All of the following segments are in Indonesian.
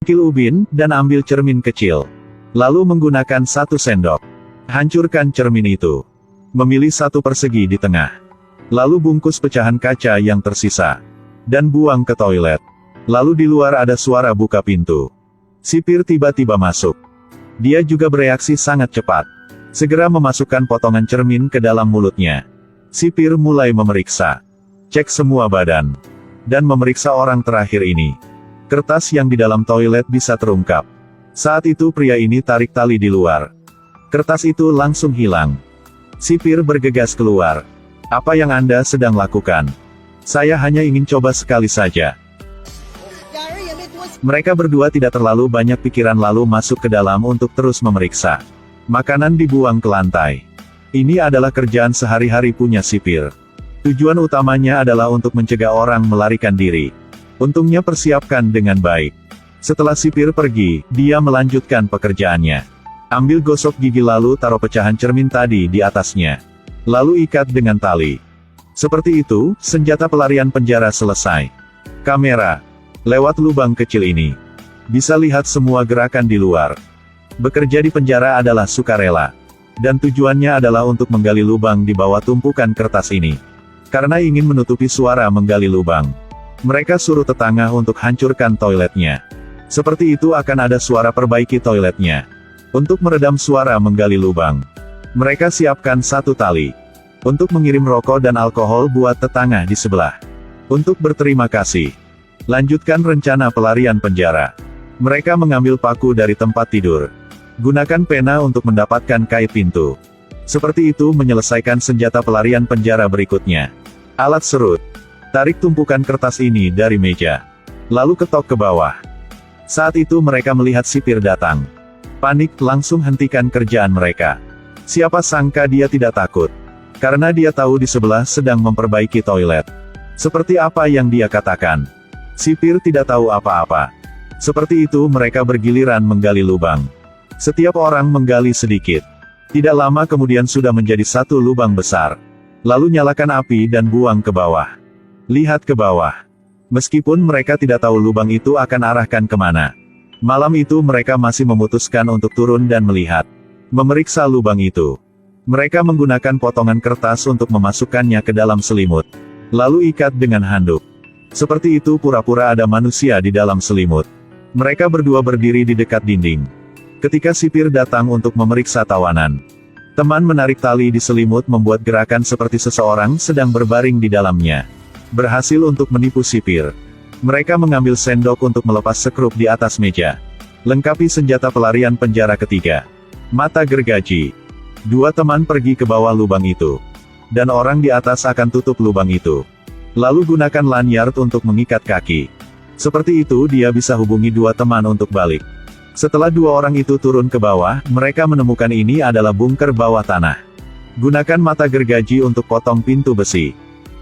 Cangkil ubin, dan ambil cermin kecil. Lalu menggunakan 1 sendok. Hancurkan cermin itu. Memilih 1 persegi di tengah. Lalu bungkus pecahan kaca yang tersisa. Dan buang ke toilet. Lalu di luar ada suara buka pintu. Sipir tiba-tiba masuk. Dia juga bereaksi sangat cepat. Segera memasukkan potongan cermin ke dalam mulutnya. Sipir mulai memeriksa. Cek semua badan. Dan memeriksa orang terakhir ini. Kertas yang di dalam toilet bisa terungkap. Saat itu pria ini tarik tali di luar. Kertas itu langsung hilang. Sipir bergegas keluar. Apa yang Anda sedang lakukan? Saya hanya ingin coba sekali saja. Mereka berdua tidak terlalu banyak pikiran lalu masuk ke dalam untuk terus memeriksa. Makanan dibuang ke lantai. Ini adalah kerjaan sehari-hari punya sipir. Tujuan utamanya adalah untuk mencegah orang melarikan diri. Untungnya persiapkan dengan baik. Setelah sipir pergi, dia melanjutkan pekerjaannya. Ambil gosok gigi lalu taruh pecahan cermin tadi di atasnya. Lalu ikat dengan tali. Seperti itu, senjata pelarian penjara selesai. Kamera. Lewat lubang kecil ini. Bisa lihat semua gerakan di luar. Bekerja di penjara adalah sukarela. Dan tujuannya adalah untuk menggali lubang di bawah tumpukan kertas ini. Karena ingin menutupi suara menggali lubang. Mereka suruh tetangga untuk hancurkan toiletnya. Seperti itu akan ada suara perbaiki toiletnya. Untuk meredam suara menggali lubang. Mereka siapkan 1 tali. Untuk mengirim rokok dan alkohol buat tetangga di sebelah. Untuk berterima kasih. Lanjutkan rencana pelarian penjara. Mereka mengambil paku dari tempat tidur. Gunakan pena untuk mendapatkan kait pintu. Seperti itu menyelesaikan senjata pelarian penjara berikutnya. Alat serut. Tarik tumpukan kertas ini dari meja. Lalu ketok ke bawah. Saat itu mereka melihat sipir datang. Panik, langsung hentikan kerjaan mereka. Siapa sangka dia tidak takut. Karena dia tahu di sebelah sedang memperbaiki toilet. Seperti apa yang dia katakan. Sipir tidak tahu apa-apa. Seperti itu mereka bergiliran menggali lubang. Setiap orang menggali sedikit. Tidak lama kemudian sudah menjadi 1 lubang besar. Lalu nyalakan api dan buang ke bawah. Lihat ke bawah. Meskipun mereka tidak tahu lubang itu akan arahkan kemana. Malam itu mereka masih memutuskan untuk turun dan melihat. Memeriksa lubang itu. Mereka menggunakan potongan kertas untuk memasukkannya ke dalam selimut. Lalu ikat dengan handuk. Seperti itu pura-pura ada manusia di dalam selimut. Mereka berdua berdiri di dekat dinding. Ketika sipir datang untuk memeriksa tawanan. Teman menarik tali di selimut membuat gerakan seperti seseorang sedang berbaring di dalamnya. Berhasil untuk menipu sipir. Mereka mengambil sendok untuk melepas sekrup di atas meja. Lengkapi senjata pelarian penjara ketiga. Mata gergaji. 2 teman pergi ke bawah lubang itu. Dan orang di atas akan tutup lubang itu. Lalu gunakan lanyard untuk mengikat kaki. Seperti itu dia bisa hubungi 2 teman untuk balik. Setelah 2 orang itu turun ke bawah, mereka menemukan ini adalah bunker bawah tanah. Gunakan mata gergaji untuk potong pintu besi.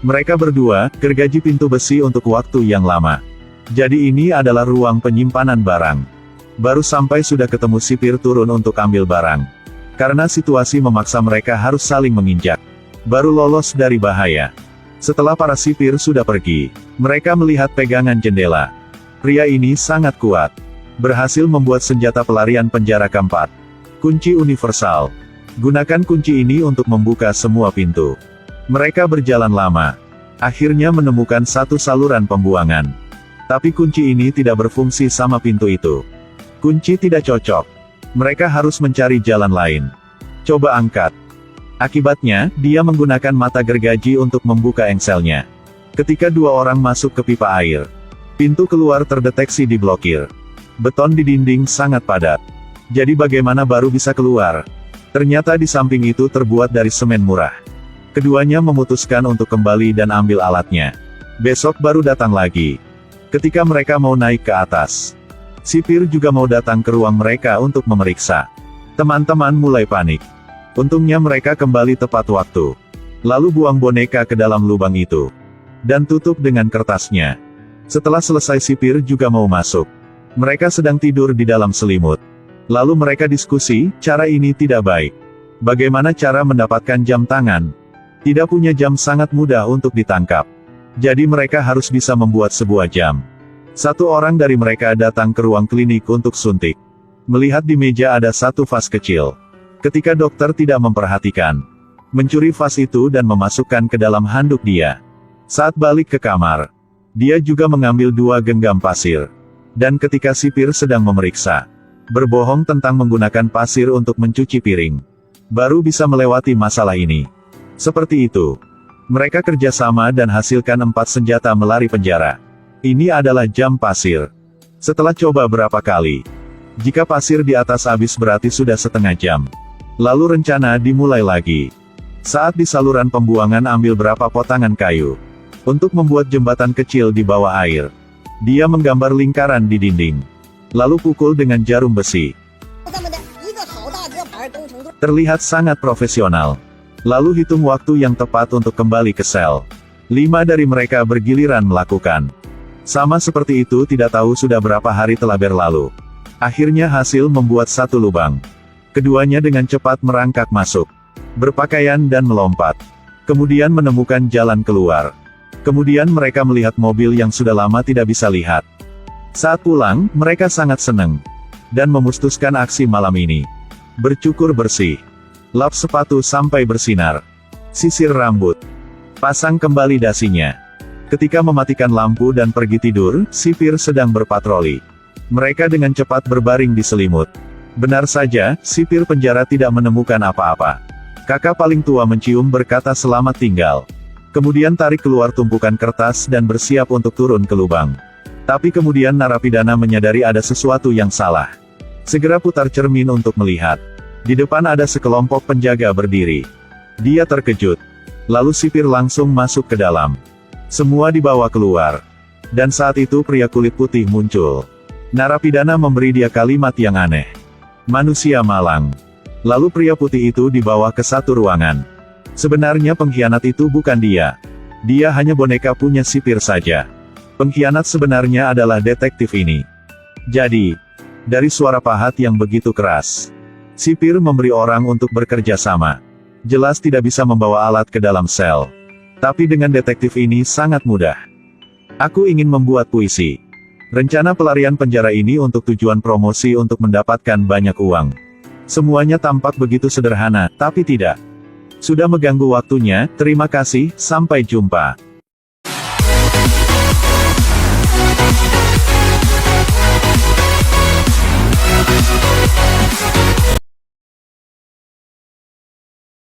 Mereka berdua, gergaji pintu besi untuk waktu yang lama. Jadi ini adalah ruang penyimpanan barang. Baru sampai sudah ketemu sipir turun untuk ambil barang. Karena situasi memaksa mereka harus saling menginjak. Baru lolos dari bahaya. Setelah para sipir sudah pergi, mereka melihat pegangan jendela. Pria ini sangat kuat. Berhasil membuat senjata pelarian penjara keempat. Kunci universal. Gunakan kunci ini untuk membuka semua pintu. Mereka berjalan lama. Akhirnya menemukan 1 saluran pembuangan. Tapi kunci ini tidak berfungsi sama pintu itu. Kunci tidak cocok. Mereka harus mencari jalan lain. Coba angkat. Akibatnya, dia menggunakan mata gergaji untuk membuka engselnya. Ketika 2 orang masuk ke pipa air. Pintu keluar terdeteksi diblokir. Beton di dinding sangat padat. Jadi bagaimana baru bisa keluar? Ternyata di samping itu terbuat dari semen murah. Keduanya memutuskan untuk kembali dan ambil alatnya. Besok baru datang lagi. Ketika mereka mau naik ke atas. Sipir juga mau datang ke ruang mereka untuk memeriksa. Teman-teman mulai panik. Untungnya mereka kembali tepat waktu. Lalu buang boneka ke dalam lubang itu. Dan tutup dengan kertasnya. Setelah selesai sipir juga mau masuk. Mereka sedang tidur di dalam selimut. Lalu mereka diskusi, cara ini tidak baik. Bagaimana cara mendapatkan jam tangan? Tidak punya jam sangat mudah untuk ditangkap. Jadi mereka harus bisa membuat sebuah jam. Satu orang dari mereka datang ke ruang klinik untuk suntik. Melihat di meja ada satu vas kecil. Ketika dokter tidak memperhatikan, mencuri vas itu dan memasukkan ke dalam handuk dia. Saat balik ke kamar, dia juga mengambil 2 genggam pasir. Dan ketika sipir sedang memeriksa, berbohong tentang menggunakan pasir untuk mencuci piring, baru bisa melewati masalah ini. Seperti itu. Mereka kerjasama dan hasilkan 4 senjata melari penjara. Ini adalah jam pasir. Setelah coba berapa kali, jika pasir di atas habis berarti sudah setengah jam. Lalu rencana dimulai lagi. Saat di saluran pembuangan ambil berapa potongan kayu untuk membuat jembatan kecil di bawah air. Dia menggambar lingkaran di dinding. Lalu pukul dengan jarum besi. Terlihat sangat profesional. Lalu hitung waktu yang tepat untuk kembali ke sel. 5 dari mereka bergiliran melakukan. Sama seperti itu tidak tahu sudah berapa hari telah berlalu. Akhirnya hasil membuat satu lubang. Keduanya dengan cepat merangkak masuk. Berpakaian dan melompat. Kemudian menemukan jalan keluar. Kemudian mereka melihat mobil yang sudah lama tidak bisa lihat. Saat pulang, mereka sangat senang. Dan memutuskan aksi malam ini. Bercukur bersih. Lap sepatu sampai bersinar. Sisir rambut. Pasang kembali dasinya. Ketika mematikan lampu dan pergi tidur, sipir sedang berpatroli. Mereka dengan cepat berbaring di selimut. Benar saja, sipir penjara tidak menemukan apa-apa. Kakak paling tua mencium berkata selamat tinggal. Kemudian tarik keluar tumpukan kertas dan bersiap untuk turun ke lubang. Tapi kemudian narapidana menyadari ada sesuatu yang salah. Segera putar cermin untuk melihat. Di depan ada sekelompok penjaga berdiri. Dia terkejut. Lalu sipir langsung masuk ke dalam. Semua dibawa keluar. Dan saat itu pria kulit putih muncul. Narapidana memberi dia kalimat yang aneh. Manusia malang. Lalu pria putih itu dibawa ke satu ruangan. Sebenarnya pengkhianat itu bukan dia. Dia hanya boneka punya sipir saja. Pengkhianat sebenarnya adalah detektif ini. Jadi, dari suara pahat yang begitu keras, sipir memberi orang untuk bekerja sama. Jelas tidak bisa membawa alat ke dalam sel. Tapi dengan detektif ini sangat mudah. Aku ingin membuat puisi. Rencana pelarian penjara ini untuk tujuan promosi untuk mendapatkan banyak uang. Semuanya tampak begitu sederhana, tapi tidak. Sudah mengganggu waktunya, terima kasih, sampai jumpa.